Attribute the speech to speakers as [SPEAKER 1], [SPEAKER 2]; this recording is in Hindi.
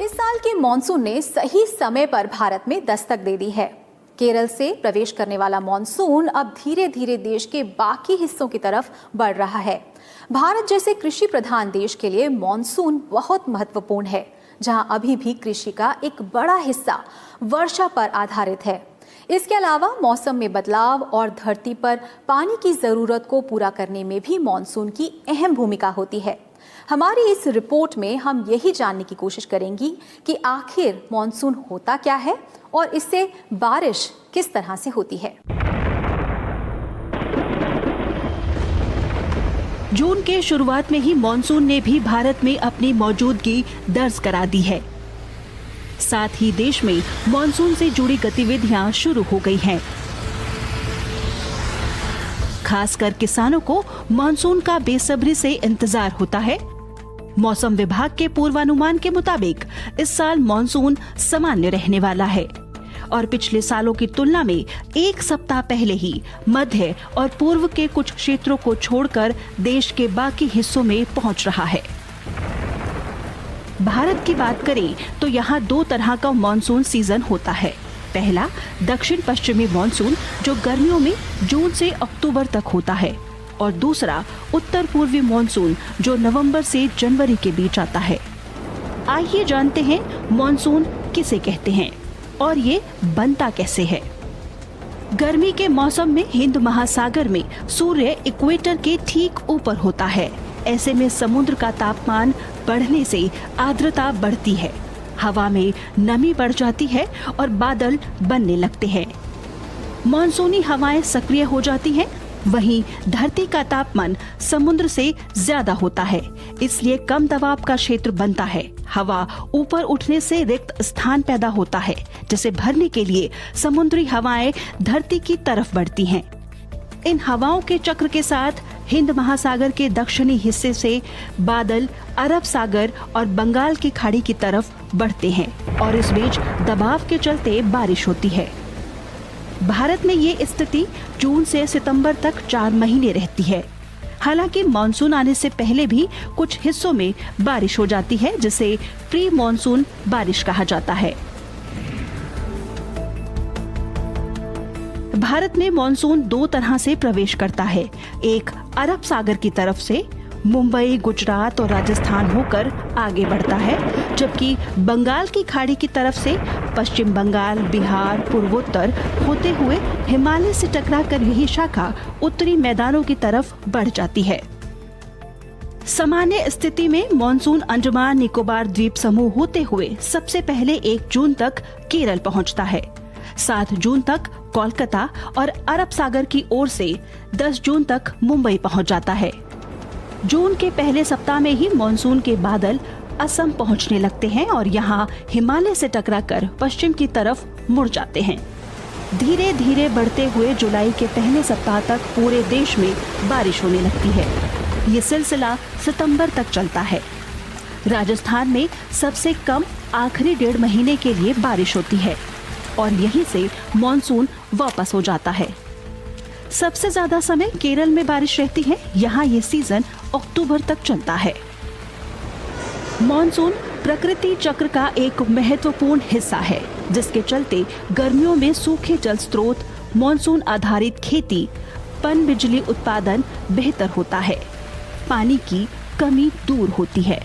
[SPEAKER 1] इस साल के मॉनसून ने सही समय पर भारत में दस्तक दे दी है। केरल से प्रवेश करने वाला मॉनसून अब धीरे धीरे देश के बाकी हिस्सों की तरफ बढ़ रहा है। भारत जैसे कृषि प्रधान देश के लिए मॉनसून बहुत महत्वपूर्ण है, जहां अभी भी कृषि का एक बड़ा हिस्सा वर्षा पर आधारित है। इसके अलावा मौसम में बदलाव और धरती पर पानी की जरूरत को पूरा करने में भी मॉनसून की अहम भूमिका होती है। हमारी इस रिपोर्ट में हम यही जानने की कोशिश करेंगी कि आखिर मॉनसून होता क्या है और इससे बारिश किस तरह से होती है।
[SPEAKER 2] जून के शुरुआत में ही मॉनसून ने भी भारत में अपनी मौजूदगी दर्ज करा दी है। साथ ही देश में मॉनसून से जुड़ी गतिविधियां शुरू हो गई हैं। खासकर किसानों को मॉनसून का बेसब्री से इंतजार होता है। मौसम विभाग के पूर्वानुमान के मुताबिक इस साल मॉनसून सामान्य रहने वाला है और पिछले सालों की तुलना में एक सप्ताह पहले ही मध्य और पूर्व के कुछ क्षेत्रों को छोड़कर देश के बाकी हिस्सों में पहुंच रहा है। भारत की बात करें तो यहाँ दो तरह का मॉनसून सीजन होता है। पहला दक्षिण पश्चिमी मॉनसून जो गर्मियों में जून से अक्टूबर तक होता है और दूसरा उत्तर पूर्वी मॉनसून जो नवंबर से जनवरी के बीच आता है। आइए जानते हैं मॉनसून किसे कहते हैं और ये बनता कैसे है। गर्मी के मौसम में हिंद महासागर में सूर्य इक्वेटर के ठीक ऊपर होता है। ऐसे में समुद्र का तापमान बढ़ने से आर्द्रता बढ़ती है, हवा में नमी बढ़ जाती है और बादल बनने लगते हैं। मॉनसूनी हवाएं सक्रिय हो जाती हैं। वहीं धरती का तापमान समुद्र से ज्यादा होता है, इसलिए कम दबाव का क्षेत्र बनता है। हवा ऊपर उठने से रिक्त स्थान पैदा होता है, जिसे भरने के लिए समुद्री हवाएं धरती की तरफ बढ़ती हैं। इन हवाओं के चक्र के साथ हिंद महासागर के दक्षिणी हिस्से से बादल अरब सागर और बंगाल की खाड़ी की तरफ बढ़ते हैं और इस बीच दबाव के चलते बारिश होती है। भारत में ये स्थिति जून से सितंबर तक 4 महीने रहती है। हालांकि मॉनसून आने से पहले भी कुछ हिस्सों में बारिश हो जाती है, जिसे प्री मॉनसून बारिश कहा जाता है। भारत में मॉनसून दो तरह से प्रवेश करता है। एक अरब सागर की तरफ से मुंबई, गुजरात और राजस्थान होकर आगे बढ़ता है, जबकि बंगाल की खाड़ी की तरफ से पश्चिम बंगाल, बिहार, पूर्वोत्तर होते हुए हिमालय से टकराकर यही शाखा उत्तरी मैदानों की तरफ बढ़ जाती है। सामान्य स्थिति में मॉनसून अंडमान निकोबार द्वीप समूह होते हुए सबसे पहले 1 जून तक केरल पहुंचता है। 7 जून तक कोलकाता और अरब सागर की ओर से 10 जून तक मुंबई पहुंच जाता है। जून के पहले सप्ताह में ही मॉनसून के बादल असम पहुंचने लगते हैं और यहाँ हिमालय से टकराकर पश्चिम की तरफ मुड़ जाते हैं। धीरे धीरे बढ़ते हुए जुलाई के पहले सप्ताह तक पूरे देश में बारिश होने लगती है। ये सिलसिला सितंबर तक चलता है। राजस्थान में सबसे कम आखिरी 1.5 महीने के लिए बारिश होती है और यहीं से मॉनसून वापस हो जाता है। सबसे ज्यादा समय केरल में बारिश रहती है। यहाँ ये सीजन अक्टूबर तक चलता है। मॉनसून प्रकृति चक्र का एक महत्वपूर्ण हिस्सा है, जिसके चलते गर्मियों में सूखे जल स्रोत, मॉनसून आधारित खेती, पनबिजली उत्पादन बेहतर होता है। पानी की कमी दूर होती है।